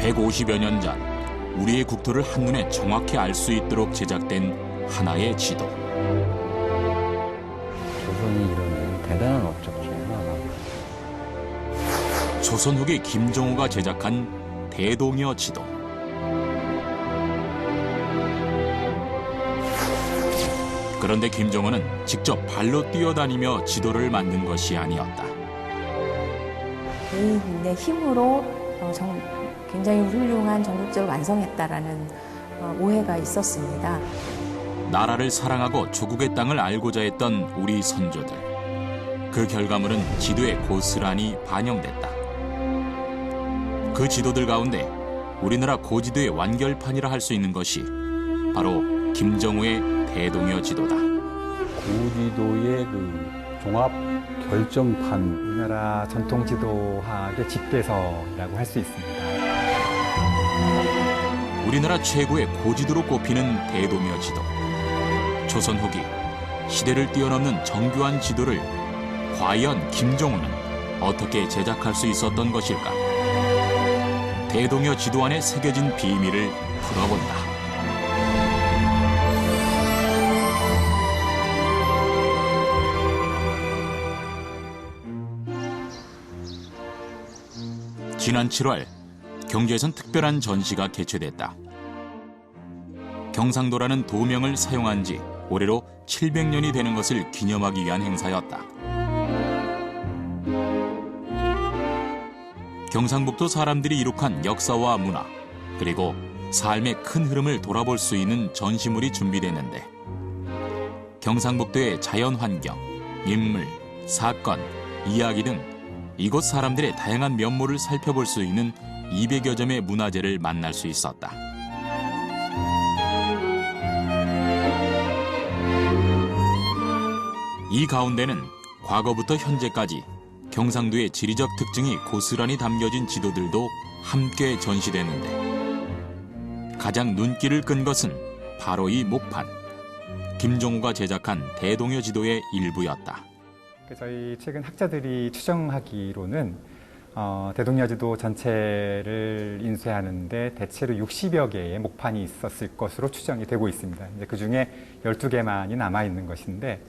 150여 년 전 우리의 국토를 한눈에 정확히 알 수 있도록 제작된 하나의 지도. 조선이 이루는 대단한 업적 중에 하나가 조선 후기 김정호가 제작한 대동여 지도. 그런데 김정호는 직접 발로 뛰어다니며 지도를 만든 것이 아니었다. 개인의 힘으로 굉장히 훌륭한 전국지를 완성했다라는 오해가 있었습니다. 나라를 사랑하고 조국의 땅을 알고자 했던 우리 선조들. 그 결과물은 지도에 고스란히 반영됐다. 그 지도들 가운데 우리나라 고지도의 완결판이라 할 수 있는 것이 바로 김정호의 대동여 지도다. 고지도의 그 종합 결정판, 우리나라 전통 지도학의 집대서라고 할 수 있습니다. 우리나라 최고의 고지도로 꼽히는 대동여 지도. 조선 후기 시대를 뛰어넘는 정교한 지도를 과연 김정호는 어떻게 제작할 수 있었던 것일까? 대동여 지도 안에 새겨진 비밀을 풀어본다. 지난 7월 경주에선 특별한 전시가 개최됐다. 경상도라는 도명을 사용한 지 올해로 700년이 되는 것을 기념하기 위한 행사였다. 경상북도 사람들이 이룩한 역사와 문화, 그리고 삶의 큰 흐름을 돌아볼 수 있는 전시물이 준비됐는데 경상북도의 자연환경, 인물, 사건, 이야기 등 이곳 사람들의 다양한 면모를 살펴볼 수 있는 200여 점의 문화재를 만날 수 있었다. 이 가운데는 과거부터 현재까지 경상도의 지리적 특징이 고스란히 담겨진 지도들도 함께 전시됐는데 가장 눈길을 끈 것은 바로 이 목판, 김정호가 제작한 대동여 지도의 일부였다. 저희 최근 학자들이 추정하기로는 대동여 지도 전체를 인쇄하는데 대체로 60여 개의 목판이 있었을 것으로 추정이 되고 있습니다. 이제 그중에 12개만이 남아있는 것인데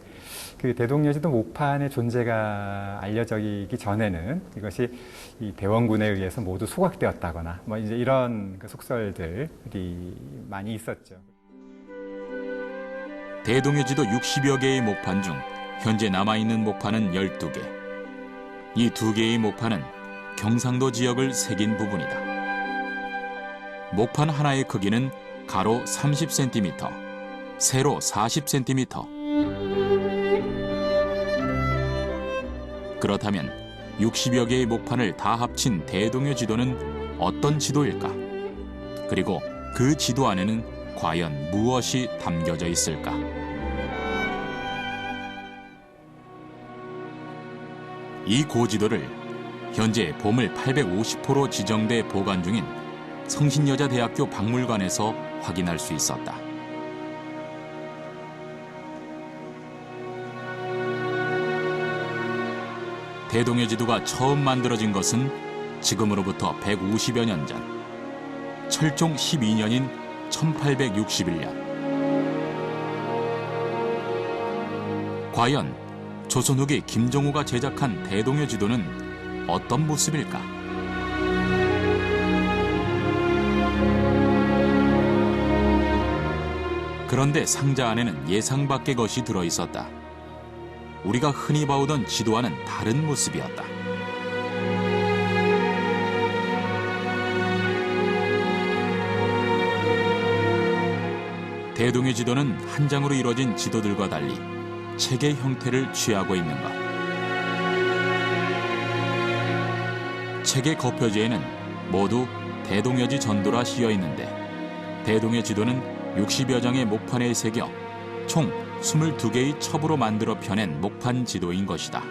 그 대동여 지도 목판의 존재가 알려지기 전에는 이것이 이 대원군에 의해서 모두 소각되었다거나 뭐 이제 이런 그 속설들이 많이 있었죠. 대동여 지도 60여 개의 목판 중 현재 남아있는 목판은 12개. 이 2개의 목판은 경상도 지역을 새긴 부분이다. 목판 하나의 크기는 가로 30cm, 세로 40cm. 그렇다면 60여 개의 목판을 다 합친 대동여 지도는 어떤 지도일까? 그리고 그 지도 안에는 과연 무엇이 담겨져 있을까? 이 고지도를 현재 보물 850호로 지정돼 보관 중인 성신여자대학교 박물관에서 확인할 수 있었다. 대동여 지도가 처음 만들어진 것은 지금으로부터 150여 년 전, 철종 12년인 1861년. 과연 조선 후기 김정호가 제작한 대동여 지도는 어떤 모습일까? 그런데 상자 안에는 예상 밖의 것이 들어 있었다. 우리가 흔히 봐오던 지도와는 다른 모습이었다. 대동여 지도는 한 장으로 이루어진 지도들과 달리 책의 형태를 취하고 있는 것. 책의 겉표지에는 모두 대동여지 전도라 씌어 있는데 대동여 지도는 60여 장의 목판에 새겨 총 22개의 첩으로 만들어 펴낸 목판 지도인 것이다.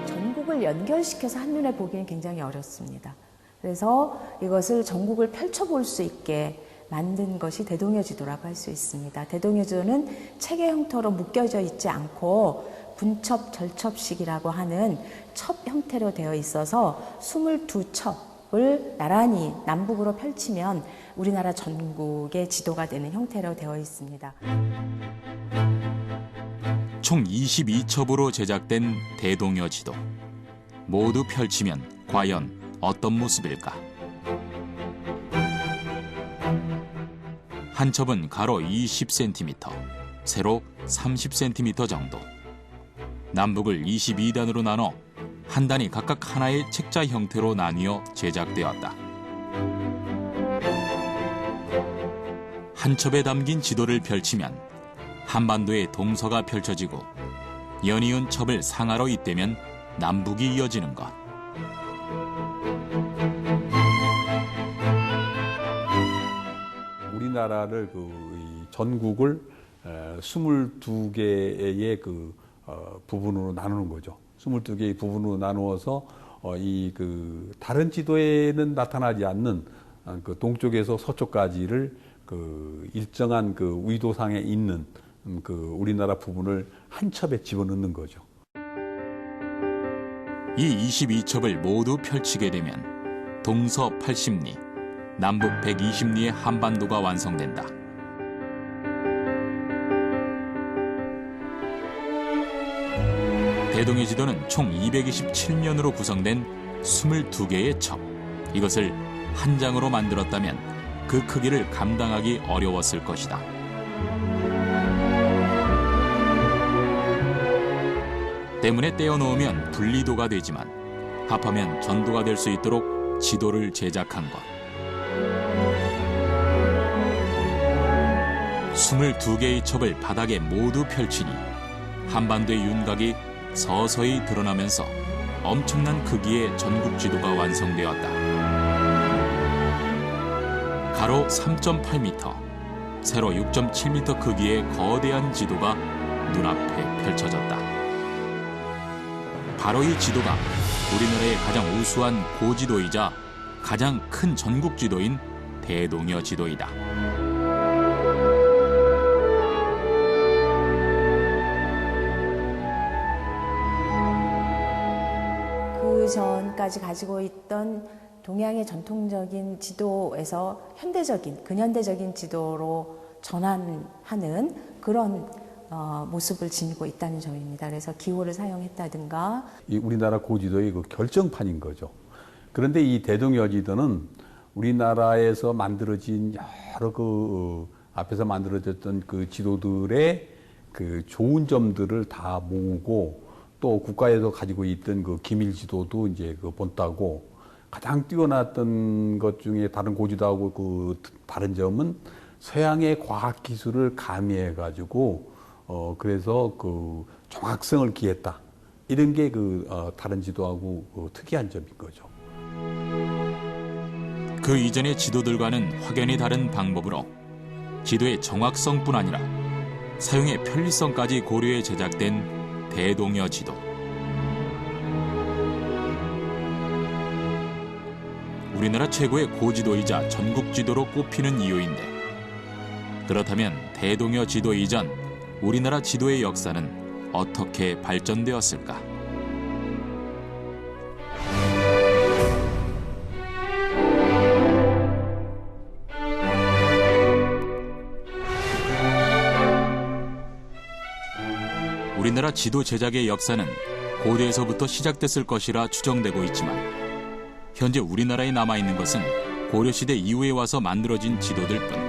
전국을 연결시켜서 한눈에 보기는 굉장히 어렵습니다. 그래서 이것을 전국을 펼쳐볼 수 있게 만든 것이 대동여 지도라고 할 수 있습니다. 대동여 지도는 책의 형태로 묶여져 있지 않고 분첩, 절첩식이라고 하는 첩 형태로 되어 있어서 22첩을 나란히 남북으로 펼치면 우리나라 전국의 지도가 되는 형태로 되어 있습니다. 총 22첩으로 제작된 대동여 지도. 모두 펼치면 과연 어떤 모습일까? 한 첩은 가로 20cm, 세로 30cm 정도. 남북을 22단으로 나눠 한 단이 각각 하나의 책자 형태로 나뉘어 제작되었다. 한 첩에 담긴 지도를 펼치면 한반도의 동서가 펼쳐지고 연이은 첩을 상하로 잇대면 남북이 이어지는 것. 우리나라를 전국을 22개의 부분으로 나누는 거죠. 22개의 부분으로 나누어서 다른 지도에는 나타나지 않는 동쪽에서 서쪽까지를 일정한 위도상에 있는 우리나라 부분을 한 첩에 집어넣는 거죠. 이 22첩을 모두 펼치게 되면 동서 80리, 남북 120리의 한반도가 완성된다. 대동여 지도는 총 227면으로 구성된 22개의 첩. 이것을 한 장으로 만들었다면 그 크기를 감당하기 어려웠을 것이다. 때문에 떼어놓으면 분리도가 되지만 합하면 전도가 될 수 있도록 지도를 제작한 것. 22개의 첩을 바닥에 모두 펼치니 한반도의 윤곽이 서서히 드러나면서 엄청난 크기의 전국지도가 완성되었다. 가로 3.8m, 세로 6.7m 크기의 거대한 지도가 눈앞에 펼쳐졌다. 바로 이 지도가 우리나라의 가장 우수한 고지도이자 가장 큰 전국지도인 대동여 지도이다. 그 전까지 가지고 있던 동양의 전통적인 지도에서 현대적인, 근현대적인 지도로 전환하는 그런 모습을 지니고 있다는 점입니다. 그래서 기호를 사용했다든가. 이 우리나라 고지도의 결정판인 거죠. 그런데 이 대동여 지도는 우리나라에서 만들어진 여러 앞에서 만들어졌던 지도들의 좋은 점들을 다 모으고 또 국가에서 가지고 있던 기밀 지도도 이제 본따고 가장 뛰어났던 것 중에 다른 고지도하고 다른 점은 서양의 과학 기술을 가미해 가지고 그래서 정확성을 기했다. 이런 게 다른 지도하고 특이한 점인 거죠. 그 이전의 지도들과는 확연히 다른 방법으로 지도의 정확성뿐 아니라 사용의 편리성까지 고려해 제작된 대동여 지도. 우리나라 최고의 고지도이자 전국지도로 꼽히는 이유인데, 그렇다면 대동여 지도 이전 우리나라 지도의 역사는 어떻게 발전되었을까? 우리나라 지도 제작의 역사는 고려에서부터 시작됐을 것이라 추정되고 있지만 현재 우리나라에 남아있는 것은 고려시대 이후에 와서 만들어진 지도들 뿐.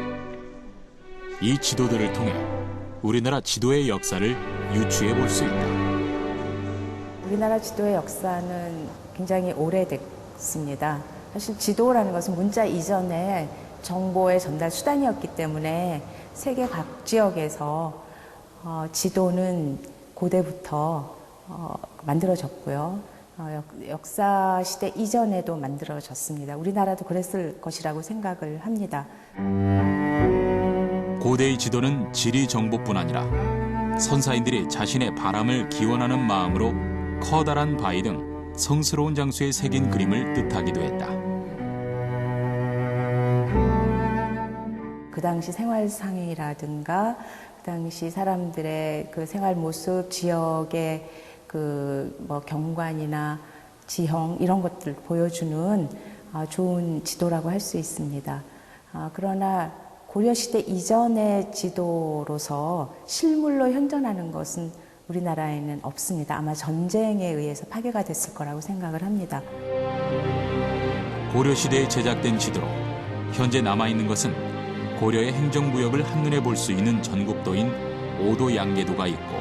이 지도들을 통해 우리나라 지도의 역사를 유추해 볼 수 있다. 우리나라 지도의 역사는 굉장히 오래됐습니다. 사실 지도라는 것은 문자 이전에 정보의 전달 수단이었기 때문에 세계 각 지역에서 지도는 고대부터 만들어졌고요. 역사 시대 이전에도 만들어졌습니다. 우리나라도 그랬을 것이라고 생각을 합니다. 고대의 지도는 지리 정보뿐 아니라 선사인들이 자신의 바람을 기원하는 마음으로 커다란 바위 등 성스러운 장소에 새긴 그림을 뜻하기도 했다. 그 당시 생활상이라든가 그 당시 사람들의 그 생활 모습, 지역의 그 뭐 경관이나 지형 이런 것들 보여주는 좋은 지도라고 할 수 있습니다. 그러나 고려시대 이전의 지도로서 실물로 현존하는 것은 우리나라에는 없습니다. 아마 전쟁에 의해서 파괴가 됐을 거라고 생각을 합니다. 고려시대에 제작된 지도로 현재 남아있는 것은 고려의 행정구역을 한눈에 볼 수 있는 전국도인 오도 양계도가 있고,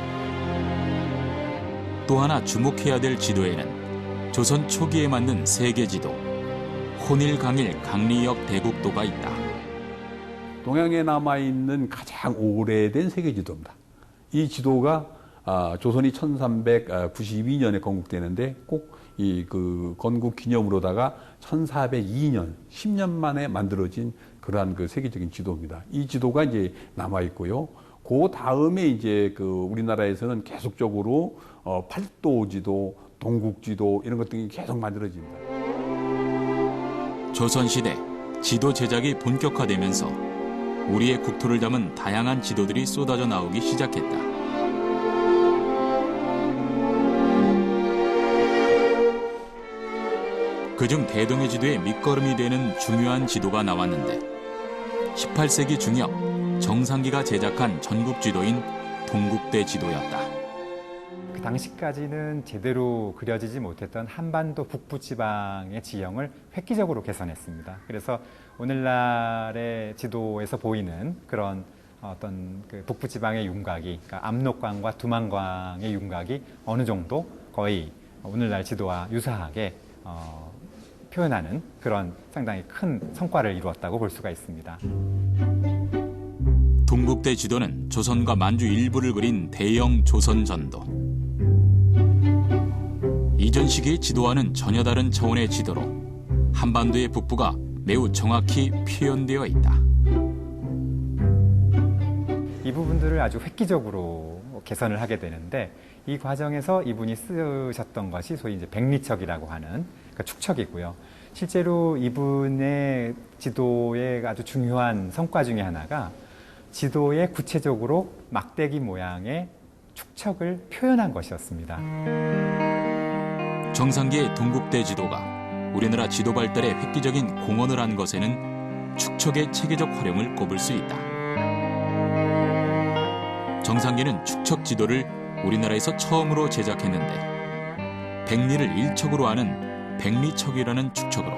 또 하나 주목해야 될 지도에는 조선 초기에 만든 세계지도 혼일강일 강리역 대국도가 있다. 동양에 남아있는 가장 오래된 세계지도입니다. 이 지도가 조선이 1392년에 건국되는데 꼭 이 그 건국 기념으로다가 1402년 10년 만에 만들어진 그러한 그 세계적인 지도입니다. 이 지도가 이제 남아 있고요. 그 다음에 이제 그 우리나라에서는 계속적으로 팔도 지도, 동국 지도 이런 것들이 계속 만들어집니다. 조선시대 지도 제작이 본격화되면서 우리의 국토를 담은 다양한 지도들이 쏟아져 나오기 시작했다. 그중 대동의 지도의 밑거름이 되는 중요한 지도가 나왔는데 18세기 중엽 정상기가 제작한 전국 지도인 동국대 지도였다. 그 당시까지는 제대로 그려지지 못했던 한반도 북부 지방의 지형을 획기적으로 개선했습니다. 그래서 오늘날의 지도에서 보이는 그런 어떤 그 북부 지방의 윤곽이, 그러니까 압록강과 두만강의 윤곽이 어느 정도 거의 오늘날 지도와 유사하게 표현하는 그런 상당히 큰 성과를 이루었다고 볼 수가 있습니다. 동국대 지도는 조선과 만주 일부를 그린 대형 조선 전도. 이전 시기의 지도와는 전혀 다른 차원의 지도로 한반도의 북부가 매우 정확히 표현되어 있다. 이 부분들을 아주 획기적으로 개선을 하게 되는데, 이 과정에서 이분이 쓰셨던 것이 소위 이제 백리척이라고 하는 그러니까 축척이고요. 실제로 이분의 지도의 아주 중요한 성과 중에 하나가 지도에 구체적으로 막대기 모양의 축척을 표현한 것이었습니다. 정상기의 동국대 지도가 우리나라 지도 발달에 획기적인 공헌을 한 것에는 축척의 체계적 활용을 꼽을 수 있다. 정상기는 축척 지도를 우리나라에서 처음으로 제작했는데 백리를 일척으로 하는 백리척이라는 축척으로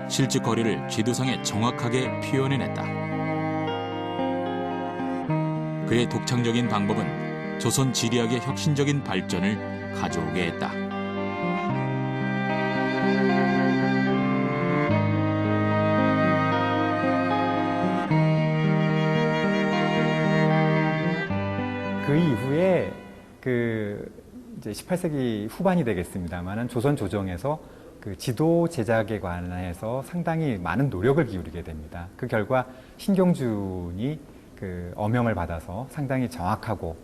실제 거리를 지도상에 정확하게 표현해냈다. 그의 독창적인 방법은 조선 지리학의 혁신적인 발전을 가져오게 했다. 그 이후에 이제 18세기 후반이 되겠습니다만은 조선 조정에서 그 지도 제작에 관해서 상당히 많은 노력을 기울이게 됩니다. 그 결과 신경준이 그 어명을 받아서 상당히 정확하고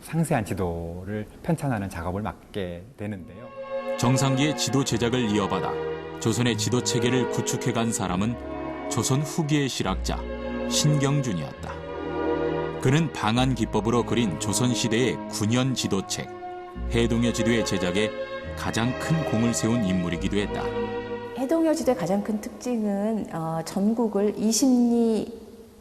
상세한 지도를 편찬하는 작업을 맡게 되는데요. 정상기의 지도 제작을 이어받아 조선의 지도 체계를 구축해간 사람은 조선 후기의 실학자 신경준이었다. 그는 방한 기법으로 그린 조선시대의 군현 지도책 해동여 지도의 제작에 가장 큰 공을 세운 인물이기도 했다. 해동여 지도의 가장 큰 특징은 전국을 20리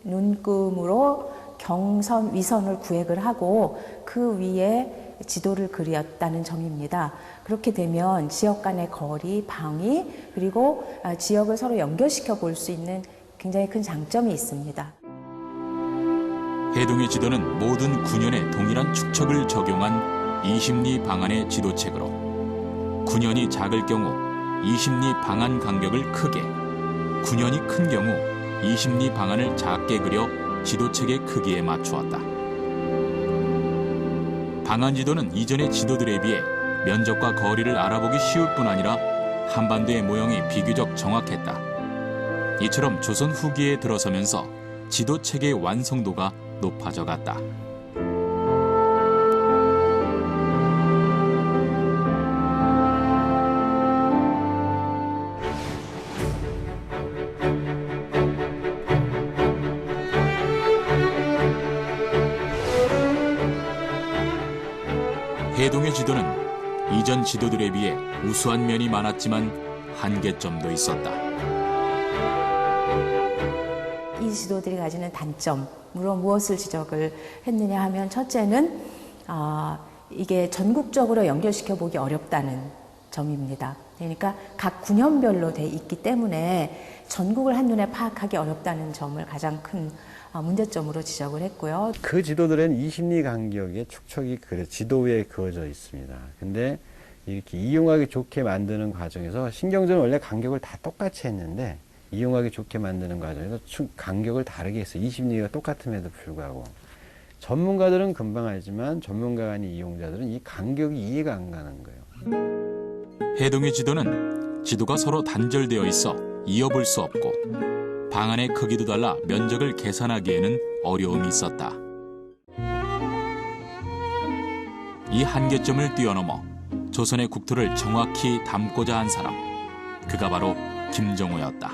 눈금으로 경선, 위선을 구획을 하고 그 위에 지도를 그렸다는 점입니다. 그렇게 되면 지역 간의 거리, 방위, 그리고 지역을 서로 연결시켜 볼 수 있는 굉장히 큰 장점이 있습니다. 해동의 지도는 모든 군현에 동일한 축척을 적용한 20리 방안의 지도책으로 군현이 작을 경우 20리 방안 간격을 크게, 군현이 큰 경우 20리 방안을 작게 그려 지도책의 크기에 맞추었다. 방안 지도는 이전의 지도들에 비해 면적과 거리를 알아보기 쉬울 뿐 아니라 한반도의 모형이 비교적 정확했다. 이처럼 조선 후기에 들어서면서 지도체계의 완성도가 높아져 갔다. 대동의 지도는 이전 지도들에 비해 우수한 면이 많았지만 한계점도 있었다. 이 지도들이 가지는 단점으로 무엇을 지적을 했느냐 하면 첫째는 이게 전국적으로 연결시켜 보기 어렵다는 점입니다. 그러니까 각 군현별로 돼 있기 때문에 전국을 한눈에 파악하기 어렵다는 점을 가장 큰 문제점으로 지적을 했고요. 그 지도들은 20리 간격의 축척이 지도 위에 그어져 있습니다. 근데 이렇게 이용하기 좋게 만드는 과정에서 신경전은 원래 간격을 다 똑같이 했는데 이용하기 좋게 만드는 과정에서 간격을 다르게 했어요. 20리가 똑같음에도 불구하고. 전문가들은 금방 알지만 전문가가 아닌 이용자들은 이 간격이 이해가 안 가는 거예요. 해동의 지도는 지도가 서로 단절되어 있어 이어볼 수 없고 방안의 크기도 달라 면적을 계산하기에는 어려움이 있었다. 이 한계점을 뛰어넘어 조선의 국토를 정확히 담고자 한 사람, 그가 바로 김정호였다.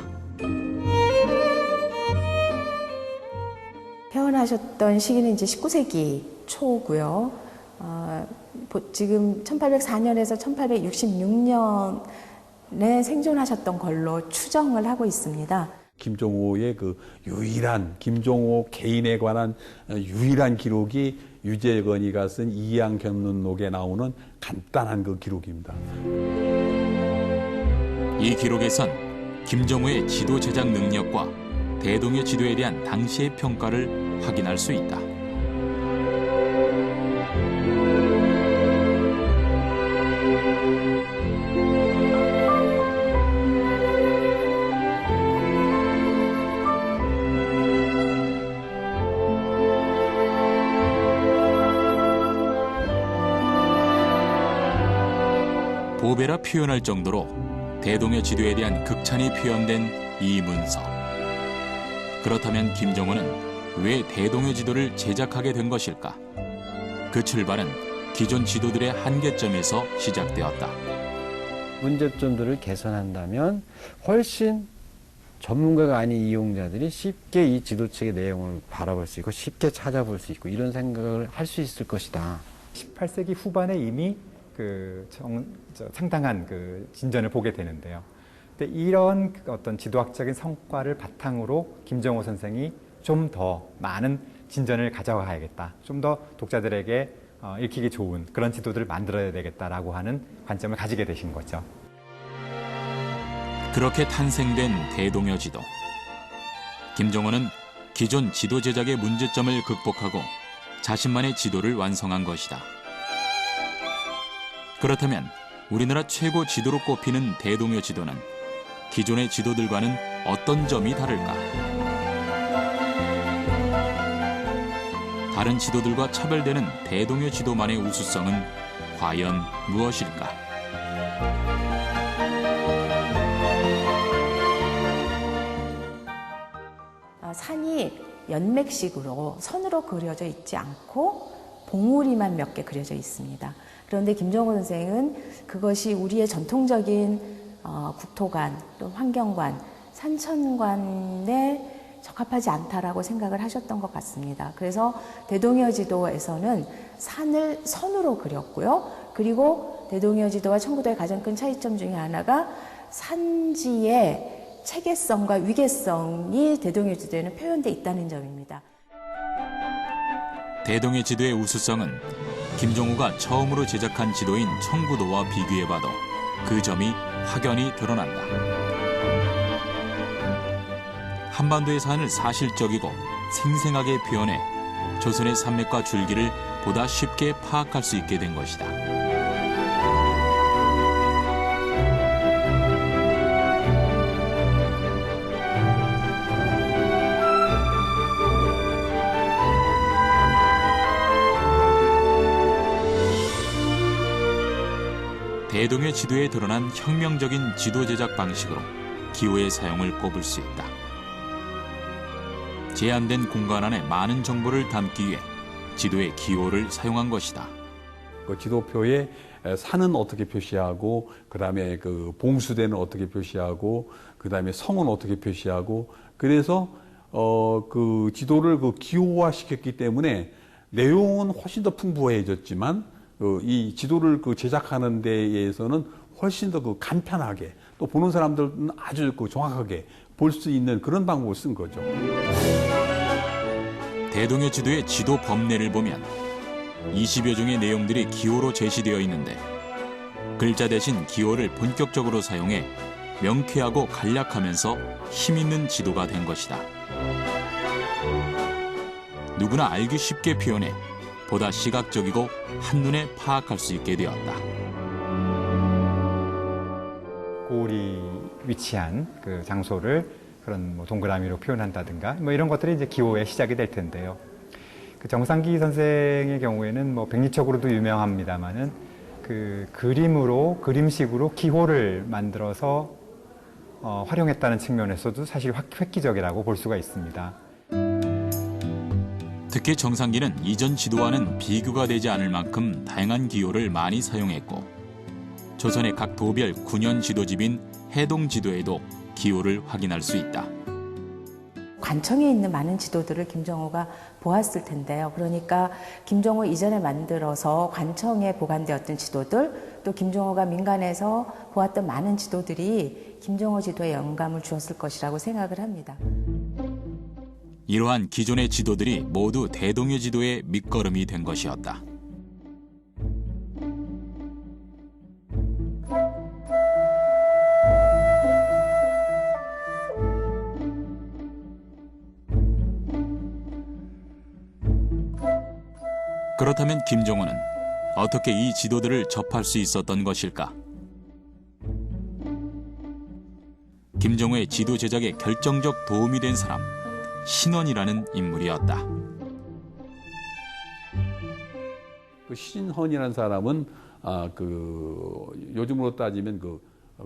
태어나셨던 시기는 이제 19세기 초고요. 지금 1804년에서 1866년에 생존하셨던 걸로 추정을 하고 있습니다. 김종호의 그 유일한 김종호 개인에 관한 유일한 기록이 유재건이가 쓴 이양견론록에 나오는 간단한 그 기록입니다. 이 기록에선 김정호의 지도 제작 능력과 대동의 지도에 대한 당시의 평가를 확인할 수 있다. 보배라 표현할 정도로 대동의 지도에 대한 극찬이 표현된 이 문서. 그렇다면 김정호는 왜 대동의 지도를 제작하게 된 것일까? 그 출발은 기존 지도들의 한계점에서 시작되었다. 문제점들을 개선한다면 훨씬 전문가가 아닌 이용자들이 쉽게 이 지도책의 내용을 바라볼 수 있고 쉽게 찾아볼 수 있고 이런 생각을 할 수 있을 것이다. 18세기 후반에 이미 상당한 진전을 보게 되는데요. 근데 이런 어떤 지도학적인 성과를 바탕으로 김정호 선생이 좀 더 많은 진전을 가져가야겠다. 좀 더 독자들에게 읽히기 좋은 그런 지도들을 만들어야 되겠다라고 하는 관점을 가지게 되신 거죠. 그렇게 탄생된 대동여 지도. 김정호는 기존 지도 제작의 문제점을 극복하고 자신만의 지도를 완성한 것이다. 그렇다면 우리나라 최고 지도로 꼽히는 대동여 지도는 기존의 지도들과는 어떤 점이 다를까? 다른 지도들과 차별되는 대동여 지도만의 우수성은 과연 무엇일까? 산이 연맥식으로 선으로 그려져 있지 않고 봉우리만 몇 개 그려져 있습니다. 그런데 김정호 선생은 그것이 우리의 전통적인 국토관, 또 환경관, 산천관에 적합하지 않다라고 생각을 하셨던 것 같습니다. 그래서 대동여 지도에서는 산을 선으로 그렸고요. 그리고 대동여 지도와 청구도의 가장 큰 차이점 중에 하나가 산지의 체계성과 위계성이 대동여 지도에는 표현되어 있다는 점입니다. 대동의 지도의 우수성은 김정호가 처음으로 제작한 지도인 청구도와 비교해봐도 그 점이 확연히 드러난다. 한반도의 산을 사실적이고 생생하게 표현해 조선의 산맥과 줄기를 보다 쉽게 파악할 수 있게 된 것이다. 대동의 지도에 드러난 혁명적인 지도 제작 방식으로 기호의 사용을 꼽을 수 있다. 제한된 공간 안에 많은 정보를 담기 위해 지도의 기호를 사용한 것이다. 그 지도표에 산은 어떻게 표시하고, 그 다음에 그 봉수대는 어떻게 표시하고, 그 다음에 성은 어떻게 표시하고, 그래서 그 지도를 그 기호화 시켰기 때문에 내용은 훨씬 더 풍부해졌지만 이 지도를 제작하는 데에서는 훨씬 더 간편하게 또 보는 사람들은 아주 정확하게 볼 수 있는 그런 방법을 쓴 거죠. 대동여 지도의 지도 법례를 보면 20여 종의 내용들이 기호로 제시되어 있는데 글자 대신 기호를 본격적으로 사용해 명쾌하고 간략하면서 힘있는 지도가 된 것이다. 누구나 알기 쉽게 표현해 보다 시각적이고 한눈에 파악할 수 있게 되었다. 고을이 위치한 그 장소를 그런 동그라미로 표현한다든가 이런 것들이 이제 기호의 시작이 될 텐데요. 그 정상기 선생의 경우에는 백리적으로도 유명합니다만은 그 그림식으로 기호를 만들어서 활용했다는 측면에서도 사실 획기적이라고 볼 수가 있습니다. 특히 정상기는 이전 지도와는 비교가 되지 않을 만큼 다양한 기호를 많이 사용했고 조선의 각 도별 9년 지도집인 해동지도에도 기호를 확인할 수 있다. 관청에 있는 많은 지도들을 김정호가 보았을 텐데요. 그러니까 김정호 이전에 만들어서 관청에 보관되었던 지도들, 또 김정호가 민간에서 보았던 많은 지도들이 김정호 지도에 영감을 주었을 것이라고 생각을 합니다. 이러한 기존의 지도들이 모두 대동여 지도의 밑거름이 된 것이었다. 그렇다면 김정호는 어떻게 이 지도들을 접할 수 있었던 것일까? 김정호의 지도 제작에 결정적 도움이 된 사람, 신원이라는 인물이었다. 신헌이라는 사람은 요즘으로 따지면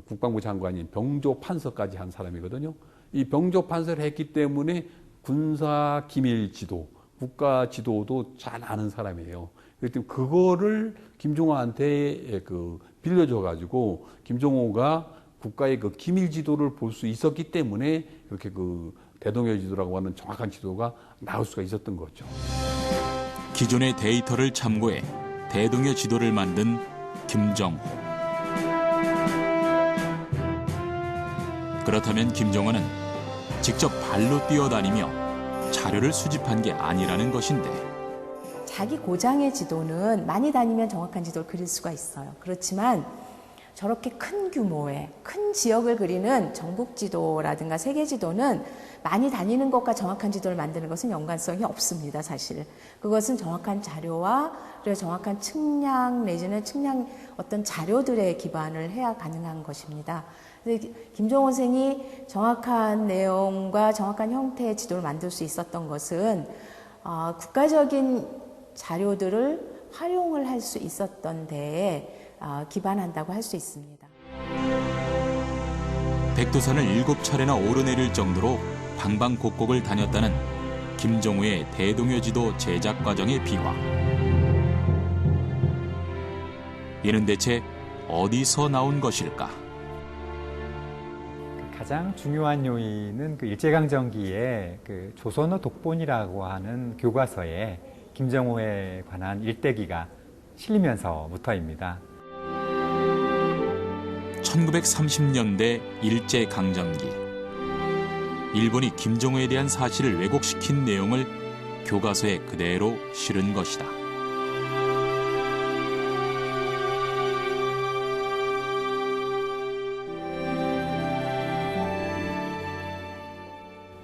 국방부 장관인 병조 판서까지 한 사람이거든요. 이 병조 판서를 했기 때문에 군사 기밀 지도, 국가 지도도 잘 아는 사람이에요. 그렇기 때문에 그거를 김정호한테 빌려줘가지고 김정호가 국가의 기밀 지도를 볼 수 있었기 때문에 그렇게 대동여 지도라고 하는 정확한 지도가 나올 수가 있었던 거죠. 기존의 데이터를 참고해 대동여 지도를 만든 김정호. 그렇다면 김정호는 직접 발로 뛰어다니며 자료를 수집한 게 아니라는 것인데 자기 고장의 지도는 많이 다니면 정확한 지도를 그릴 수가 있어요. 그렇지만 저렇게 큰 규모의 큰 지역을 그리는 전국 지도라든가 세계 지도는 많이 다니는 것과 정확한 지도를 만드는 것은 연관성이 없습니다, 사실. 그것은 정확한 자료와 그리고 정확한 측량 내지는 측량 어떤 자료들에 기반을 해야 가능한 것입니다. 김정호 선생이 정확한 내용과 정확한 형태의 지도를 만들 수 있었던 것은 국가적인 자료들을 활용을 할 수 있었던 데에 기반한다고 할 수 있습니다. 백두산을 7차례나 오르내릴 정도로 방방곡곡을 다녔다는 김정호의 대동여 지도 제작 과정의 비화. 이는 대체 어디서 나온 것일까? 가장 중요한 요인은 일제강점기에 조선어 독본이라고 하는 교과서에 김정호에 관한 일대기가 실리면서부터입니다. 1930년대 일제강점기. 일본이 김정호에 대한 사실을 왜곡시킨 내용을 교과서에 그대로 실은 것이다.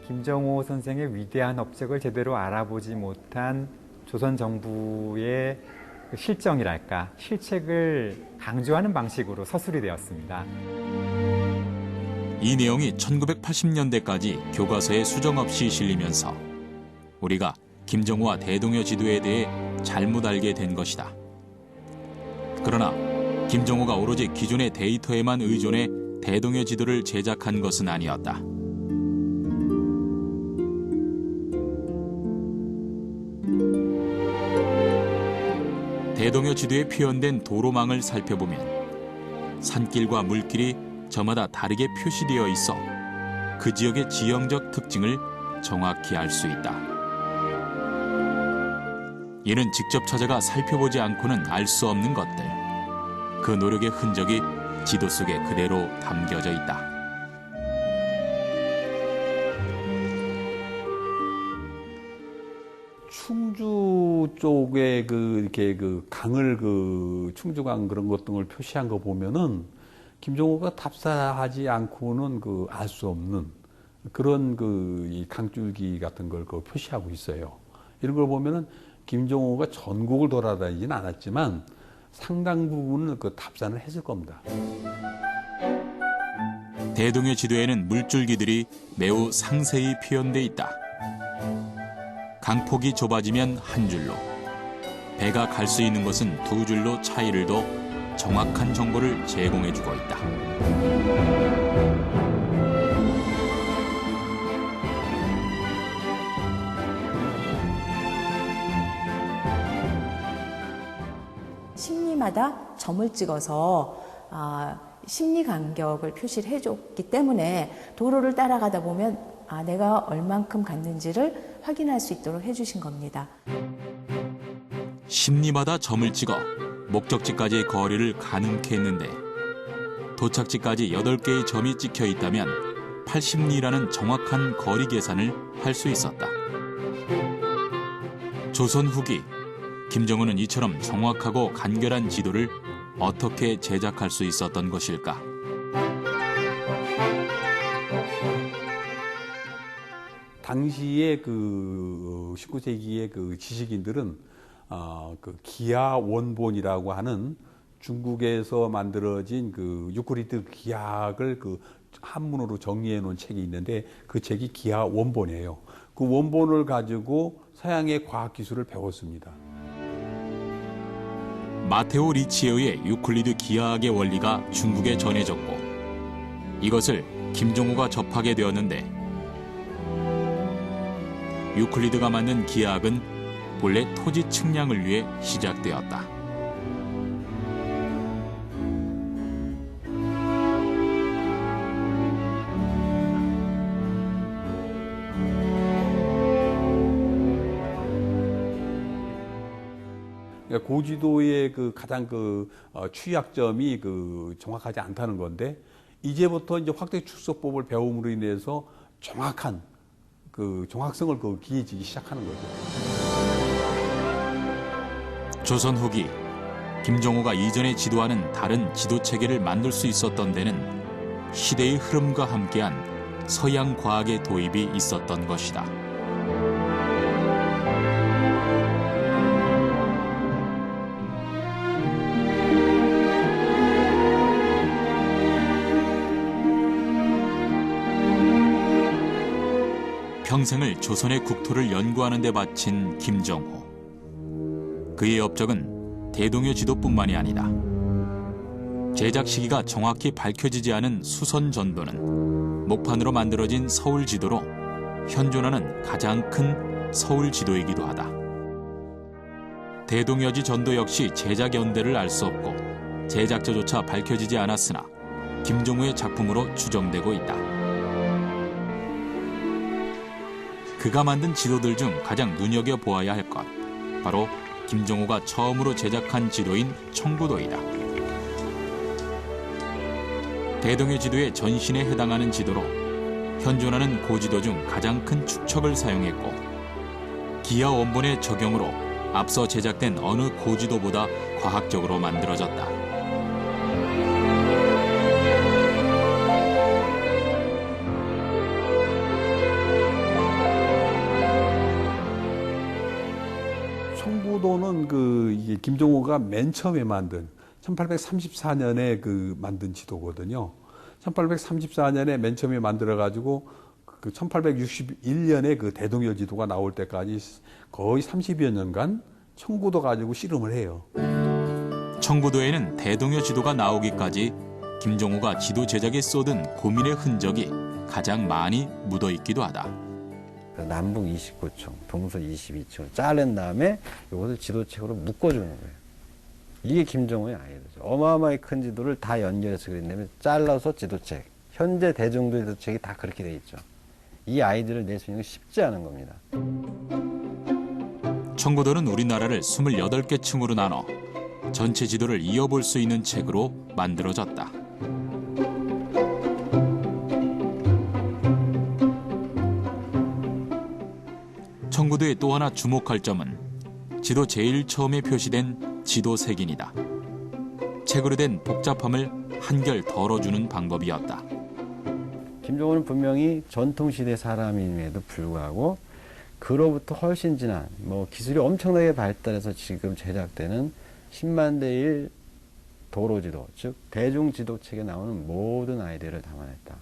김정호 선생의 위대한 업적을 제대로 알아보지 못한 조선 정부의 실정이랄까, 실책을 강조하는 방식으로 서술이 되었습니다. 이 내용이 1980년대까지 교과서에 수정 없이 실리면서 우리가 김정호와 대동여 지도에 대해 잘못 알게 된 것이다. 그러나 김정호가 오로지 기존의 데이터에만 의존해 대동여 지도를 제작한 것은 아니었다. 대동여 지도에 표현된 도로망을 살펴보면 산길과 물길이 저마다 다르게 표시되어 있어 그 지역의 지형적 특징을 정확히 알 수 있다. 이는 직접 찾아가 살펴보지 않고는 알 수 없는 것들. 그 노력의 흔적이 지도 속에 그대로 담겨져 있다. 충주 쪽에 이렇게 강을 충주강 그런 것 등을 표시한 거 보면은 김종호가 답사하지 않고는 알 수 없는 그런 이 강줄기 같은 걸 표시하고 있어요. 이런 걸 보면은 김종호가 전국을 돌아다니진 않았지만 상당 부분은 답사를 했을 겁니다. 대동여 지도에는 물줄기들이 매우 상세히 표현돼 있다. 강폭이 좁아지면 한 줄로, 배가 갈 수 있는 곳은 두 줄로 차이를 둬 정확한 정보를 제공해주고 있다. 심리마다 점을 찍어서 심리 간격을 표시를 해줬기 때문에 도로를 따라가다 보면 내가 얼만큼 갔는지를 확인할 수 있도록 해주신 겁니다. 심리마다 점을 찍어 목적지까지의 거리를 가늠케 했는데 도착지까지 8개의 점이 찍혀 있다면 80리라는 정확한 거리 계산을 할 수 있었다. 조선 후기 김정은은 이처럼 정확하고 간결한 지도를 어떻게 제작할 수 있었던 것일까? 당시에 19세기의 지식인들은 기하 원본이라고 하는 중국에서 만들어진 유클리드 기하학을 한문으로 정리해 놓은 책이 있는데 그 책이 기하 원본이에요. 그 원본을 가지고 서양의 과학 기술을 배웠습니다. 마테오 리치에의 유클리드 기하학의 원리가 중국에 전해졌고 이것을 김종호가 접하게 되었는데 유클리드가 만든 기하학은 본래 토지 측량을 위해 시작되었다. 고지도의 가장 취약점이 정확하지 않다는 건데 이제부터 이제 확대 축소법을 배움으로 인해서 정확한 정확성을 기해지기 시작하는 거죠. 조선 후기 김종호가 이전의 지도와는 다른 지도 체계를 만들 수 있었던 데는 시대의 흐름과 함께한 서양 과학의 도입이 있었던 것이다. 평생을 조선의 국토를 연구하는 데 바친 김정호. 그의 업적은 대동여 지도뿐만이 아니다. 제작 시기가 정확히 밝혀지지 않은 수선 전도는 목판으로 만들어진 서울 지도로 현존하는 가장 큰 서울 지도이기도 하다. 대동여지 전도 역시 제작 연대를 알 수 없고 제작자조차 밝혀지지 않았으나 김종호의 작품으로 추정되고 있다. 그가 만든 지도들 중 가장 눈여겨보아야 할 것, 바로 김종호가 처음으로 제작한 지도인 청구도이다. 대동여 지도의 전신에 해당하는 지도로 현존하는 고지도 중 가장 큰 축척을 사용했고 기하 원본의 적용으로 앞서 제작된 어느 고지도보다 과학적으로 만들어졌다. 청구도는 이게 김종호가 맨 처음에 만든 1834년에 만든 지도거든요. 1834년에 맨 처음에 만들어가지고 1861년에 대동여 지도가 나올 때까지 거의 30여 년간 청구도 가지고 씨름을 해요. 청구도에는 대동여 지도가 나오기까지 김종호가 지도 제작에 쏟은 고민의 흔적이 가장 많이 묻어있기도 하다. 남북 29층, 동서 22층을 자른 다음에 이것을 지도책으로 묶어주는 거예요. 이게 김종호의 아이디어죠. 어마어마하게 큰 지도를 다 연결해서 그랬는데 잘라서 지도책. 현재 대종도 지도책이 다 그렇게 돼 있죠. 이 아이디어를 낼 수 있는 게 쉽지 않은 겁니다. 청구도는 우리나라를 28개 층으로 나눠 전체 지도를 이어볼 수 있는 책으로 만들어졌다. 청구도의 또 하나 주목할 점은 지도 제일 처음에 표시된 지도 색인이다. 책으로 된 복잡함을 한결 덜어주는 방법이었다. 김정호는 분명히 전통시대 사람임에도 불구하고 그로부터 훨씬 지난 기술이 엄청나게 발달해서 지금 제작되는 10만 대 1 도로지도, 즉 대중지도책에 나오는 모든 아이디어를 담아냈다.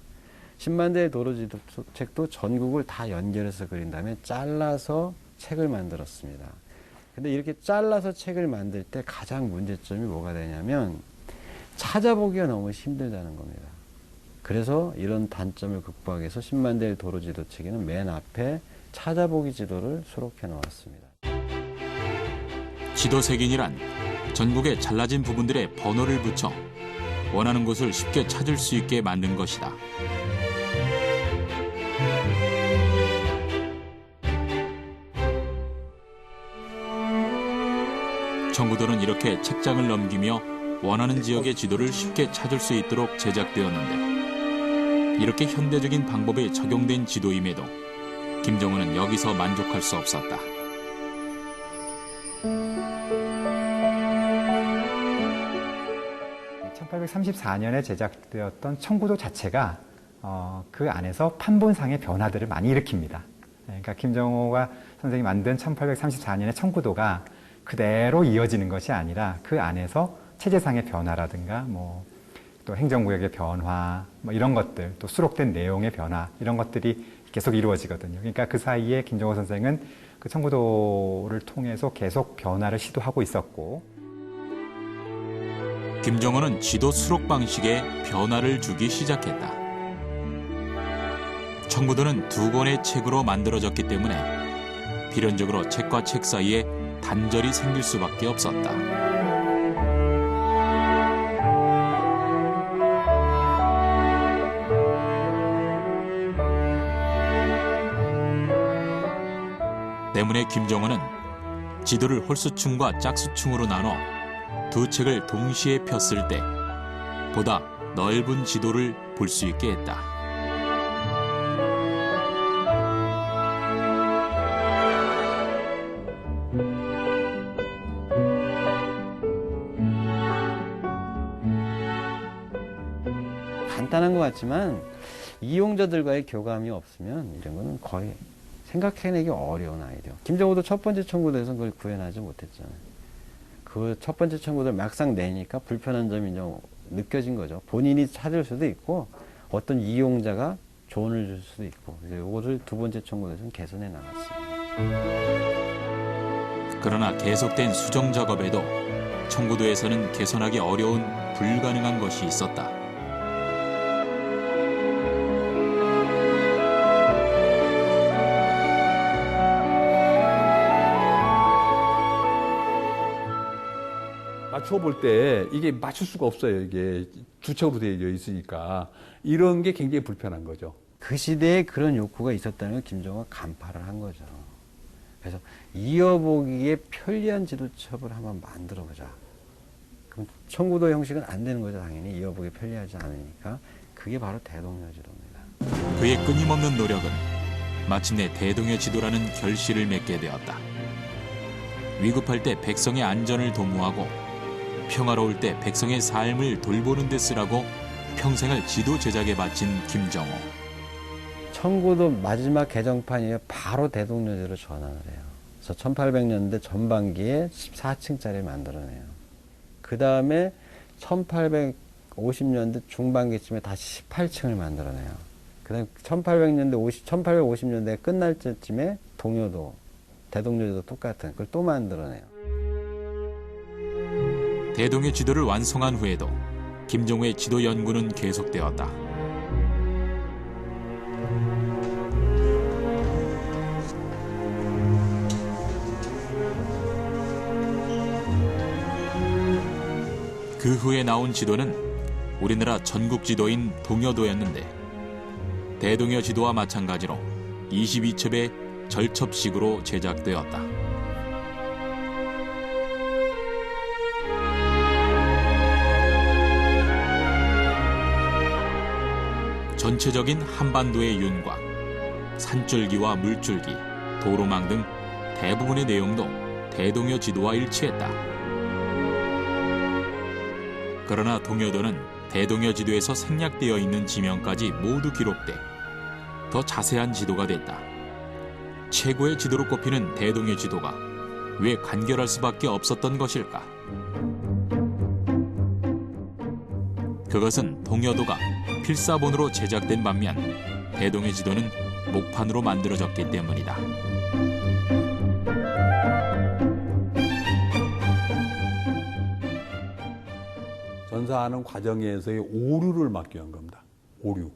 10만 대 1 도로지도책도 전국을 다 연결해서 그린 다음에 잘라서 책을 만들었습니다. 근데 이렇게 잘라서 책을 만들 때 가장 문제점이 뭐가 되냐면 찾아보기가 너무 힘들다는 겁니다. 그래서 이런 단점을 극복하기 위해서 10만 대 1 도로지도책에는 맨 앞에 찾아보기 지도를 수록해 놓았습니다. 지도색인이란 전국의 잘라진 부분들에 번호를 붙여 원하는 곳을 쉽게 찾을 수 있게 만든 것이다. 청구도는 이렇게 책장을 넘기며 원하는 지역의 지도를 쉽게 찾을 수 있도록 제작되었는데 이렇게 현대적인 방법에 적용된 지도임에도 김정호는 여기서 만족할 수 없었다. 1834년에 제작되었던 청구도 자체가 그 안에서 판본상의 변화들을 많이 일으킵니다. 그러니까 김정호가 선생이 만든 1834년의 청구도가 그대로 이어지는 것이 아니라 그 안에서 체제상의 변화라든가 또 행정구역의 변화 이런 것들, 또 수록된 내용의 변화 이런 것들이 계속 이루어지거든요. 그러니까 그 사이에 김정호 선생은 그 청구도를 통해서 계속 변화를 시도하고 있었고, 김정호는 지도 수록 방식에 변화를 주기 시작했다. 청구도는 2권의 책으로 만들어졌기 때문에 필연적으로 책과 책 사이에 단절이 생길 수밖에 없었다. 때문에 김정호는 지도를 홀수층과 짝수층으로 나눠 2 책을 동시에 폈을 때 보다 넓은 지도를 볼 수 있게 했다. 간단한 것 같지만 이용자들과의 교감이 없으면 이런 거는 거의 생각해내기 어려운 아이디어. 김정호도 첫 번째 청구도에서는 그걸 구현하지 못했잖아요. 그 첫 번째 청구도를 막상 내니까 불편한 점이 이제 느껴진 거죠. 본인이 찾을 수도 있고 어떤 이용자가 조언을 줄 수도 있고, 그래서 이거를 2번째 청구도에서는 개선해 나갔습니다. 그러나 계속된 수정 작업에도 청구도에서는 개선하기 어려운 불가능한 것이 있었다. 맞춰볼 때 이게 맞출 수가 없어요. 이게 2 책으로 되어 있으니까 이런 게 굉장히 불편한 거죠. 그 시대에 그런 욕구가 있었다는 걸 김정호가 간파를 한 거죠. 그래서 이어보기에 편리한 지도첩을 한번 만들어보자. 그럼 청구도 형식은 안 되는 거죠. 당연히 이어보기 편리하지 않으니까. 그게 바로 대동여지도입니다. 그의 끊임없는 노력은 마침내 대동여지도라는 결실을 맺게 되었다. 위급할 때 백성의 안전을 도모하고 평화로울 때 백성의 삶을 돌보는 데 쓰라고 평생을 지도 제작에 바친 김정호. 청구도 마지막 개정판이에요. 바로 대동여지로 전환을 해요. 그래서 1800년대 전반기에 14층짜리 만들어내요. 그 다음에 1850년대 중반기쯤에 다시 18층을 만들어내요. 그 다음에 1850년대 끝날 때쯤에 동요도, 대동여지도 똑같은 그걸 또 만들어내요. 대동의 지도를 완성한 후에도 김정호의 지도 연구는 계속되었다. 그 후에 나온 지도는 우리나라 전국 지도인 동여도였는데 대동여 지도와 마찬가지로 22첩의 절첩식으로 제작되었다. 전체적인 한반도의 윤곽, 산줄기와 물줄기, 도로망 등 대부분의 내용도 대동여 지도와 일치했다. 그러나 동여도는 대동여 지도에서 생략되어 있는 지명까지 모두 기록돼 더 자세한 지도가 됐다. 최고의 지도로 꼽히는 대동여 지도가 왜 간결할 수밖에 없었던 것일까? 그것은 동여도가 필사본으로 제작된 반면 대동여 지도는 목판으로 만들어졌기 때문이다. 전사하는 과정에서의 오류를 막기 위한 겁니다. 오류.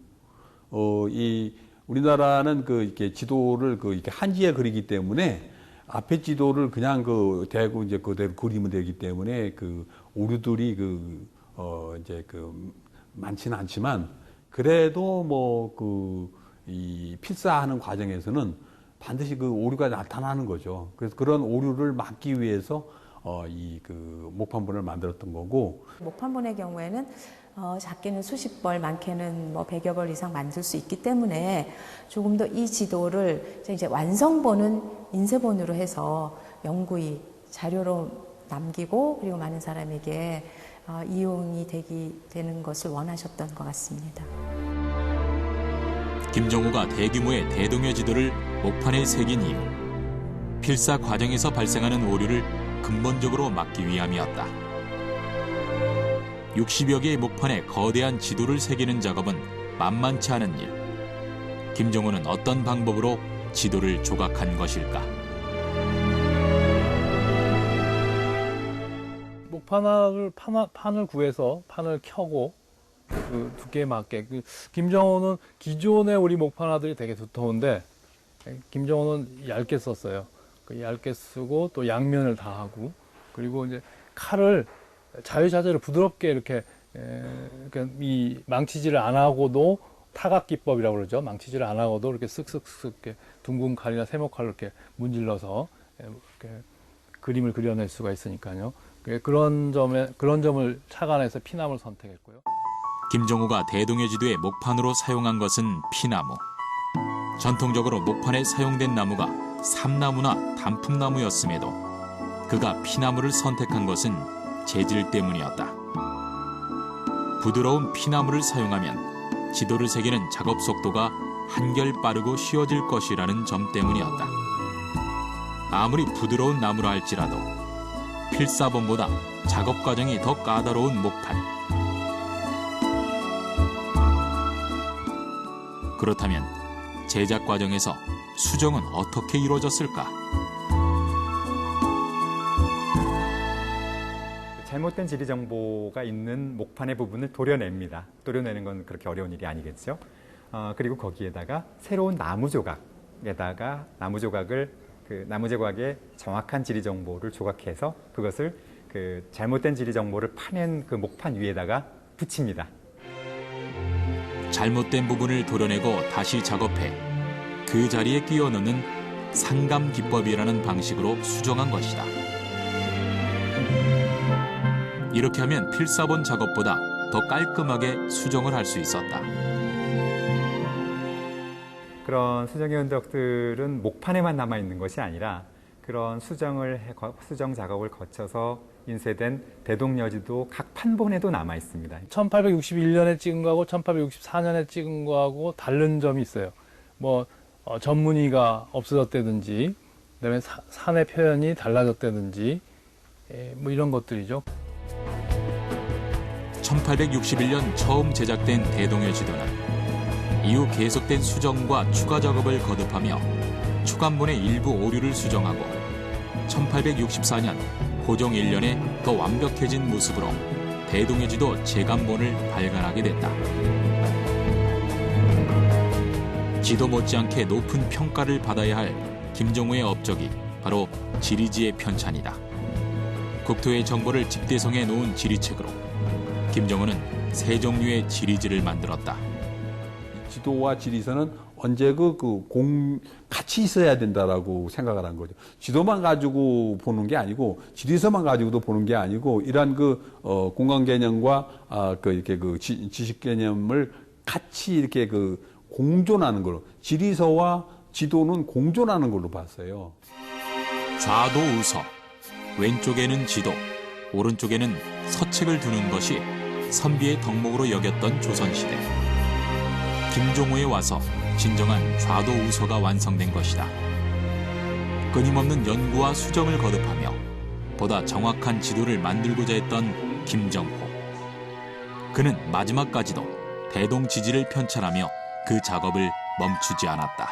우리나라는 이렇게 지도를 이렇게 한지에 그리기 때문에 앞에 지도를 그냥 대고 이제 그대로 그리면 되기 때문에 오류들이 많지는 않지만 그래도 이 필사하는 과정에서는 반드시 오류가 나타나는 거죠. 그래서 그런 오류를 막기 위해서 목판본을 만들었던 거고. 목판본의 경우에는 작게는 수십 벌, 많게는 100여 벌 이상 만들 수 있기 때문에 조금 더 이 지도를 이제 완성본은 인쇄본으로 해서 영구히 자료로 남기고 그리고 많은 사람에게 이용이 되는 것을 원하셨던 것 같습니다. 김정호가 대규모의 대동여 지도를 목판에 새긴 이유, 필사 과정에서 발생하는 오류를 근본적으로 막기 위함이었다. 60여 개의 목판에 거대한 지도를 새기는 작업은 만만치 않은 일. 김정호는 어떤 방법으로 지도를 조각한 것일까? 판을 구해서 판을 켜고 그 두께에 맞게. 김정호는 기존의 우리 목판화들이 되게 두터운데 김정호는 얇게 썼어요. 얇게 쓰고 또 양면을 다 하고 그리고 이제 칼을 자유자재로 부드럽게 이렇게 이 망치질을 안 하고도 타각 기법이라고 그러죠. 망치질을 안 하고도 이렇게 쓱쓱쓱 이렇게 둥근 칼이나 세모칼로 이렇게 문질러서 이렇게 그림을 그려낼 수가 있으니까요. 그런 점을 착안해서 피나무를 선택했고요. 김정호가 대동여 지도의 목판으로 사용한 것은 피나무. 전통적으로 목판에 사용된 나무가 삼나무나 단풍나무였음에도 그가 피나무를 선택한 것은 재질 때문이었다. 부드러운 피나무를 사용하면 지도를 새기는 작업 속도가 한결 빠르고 쉬워질 것이라는 점 때문이었다. 아무리 부드러운 나무라 할지라도 필사본보다 작업 과정이 더 까다로운 목판. 그렇다면 제작 과정에서 수정은 어떻게 이루어졌을까? 잘못된 지리 정보가 있는 목판의 부분을 도려냅니다. 도려내는 건 그렇게 어려운 일이 아니겠죠. 그리고 거기에다가 새로운 나무 조각에다가 나무 조각의 정확한 지리 정보를 조각해서 그것을 잘못된 지리 정보를 파낸 그 목판 위에다가 붙입니다. 잘못된 부분을 도려내고 다시 작업해 그 자리에 끼워 넣는 상감 기법이라는 방식으로 수정한 것이다. 이렇게 하면 필사본 작업보다 더 깔끔하게 수정을 할 수 있었다. 그런 수정의 흔적들은 목판에만 남아있는 것이 아니라 그런 수정 작업을 거쳐서 인쇄된 대동여지도 각 판본에도 남아있습니다. 1861년에 찍은 거하고 1864년에 찍은 거하고 다른 점이 있어요. 전문의가 없어졌다든지 그다음에 산의 표현이 달라졌다든지 이런 것들이죠. 1861년 처음 제작된 대동여 지도는 이후 계속된 수정과 추가 작업을 거듭하며 초간본의 일부 오류를 수정하고 1864년 고종 1년에 더 완벽해진 모습으로 대동여 지도 제간본을 발간하게 됐다. 지도 못지않게 높은 평가를 받아야 할 김정호의 업적이 바로 지리지의 편찬이다. 국토의 정보를 집대성해 놓은 지리책으로 김정호는 세 종류의 지리지를 만들었다. 지도와 지리서는 언제 같이 있어야 된다라고 생각을 한 거죠. 지도만 가지고 보는 게 아니고, 지리서만 가지고도 보는 게 아니고, 이러한 공간 개념과 이렇게 지식 개념을 같이 이렇게 그 공존하는 걸로, 지리서와 지도는 공존하는 걸로 봤어요. 좌도우서, 왼쪽에는 지도, 오른쪽에는 서책을 두는 것이 선비의 덕목으로 여겼던 조선시대. 김종호에 와서 진정한 좌도우서가 완성된 것이다. 끊임없는 연구와 수정을 거듭하며 보다 정확한 지도를 만들고자 했던 김정호. 그는 마지막까지도 대동지지를 편찬하며 그 작업을 멈추지 않았다.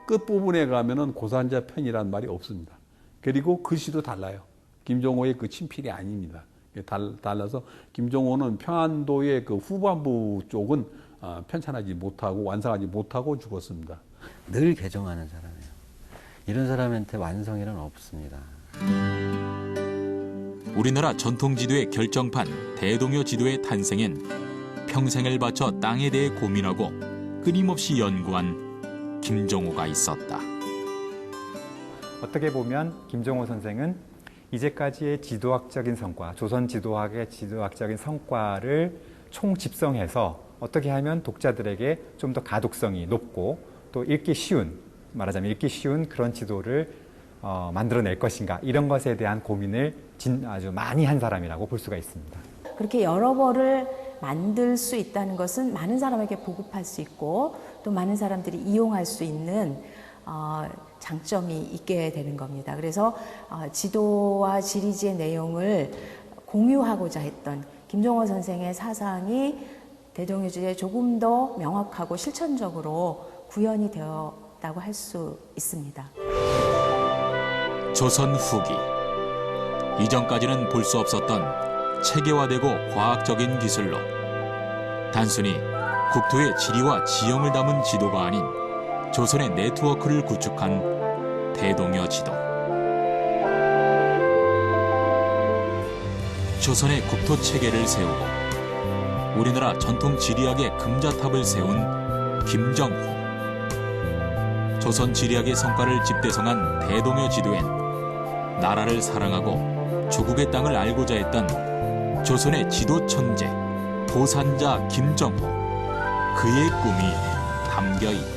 끝부분에 가면은 고산자 편이란 말이 없습니다. 그리고 글씨도 달라요. 김종호의 그 친필이 아닙니다. 달라서 김종호는 평안도의 그 후반부 쪽은 편찬하지 못하고 완성하지 못하고 죽었습니다. 늘 개정하는 사람이에요. 이런 사람한테 완성이란 없습니다. 우리나라 전통지도의 결정판 대동여 지도의 탄생엔 평생을 바쳐 땅에 대해 고민하고 끊임없이 연구한 김종호가 있었다. 어떻게 보면 김종호 선생은 이제까지의 지도학적인 성과, 조선 지도학의 지도학적인 성과를 총집성해서 어떻게 하면 독자들에게 좀 더 가독성이 높고 또 읽기 쉬운, 말하자면 읽기 쉬운 그런 지도를 만들어낼 것인가, 이런 것에 대한 고민을 아주 많이 한 사람이라고 볼 수가 있습니다. 그렇게 여러 벌을 만들 수 있다는 것은 많은 사람에게 보급할 수 있고 또 많은 사람들이 이용할 수 있는 장점이 있게 되는 겁니다. 그래서 지도와 지리지의 내용을 공유하고자 했던 김종호 선생의 사상이 대동여지에 조금 더 명확하고 실천적으로 구현이 되었다고 할 수 있습니다. 조선 후기. 이전까지는 볼 수 없었던 체계화되고 과학적인 기술로 단순히 국토의 지리와 지형을 담은 지도가 아닌 조선의 네트워크를 구축한 대동여 지도. 조선의 국토 체계를 세우고 우리나라 전통 지리학의 금자탑을 세운 김정호. 조선 지리학의 성과를 집대성한 대동여 지도엔 나라를 사랑하고 조국의 땅을 알고자 했던 조선의 지도 천재, 보산자 김정호. 그의 꿈이 담겨 있다.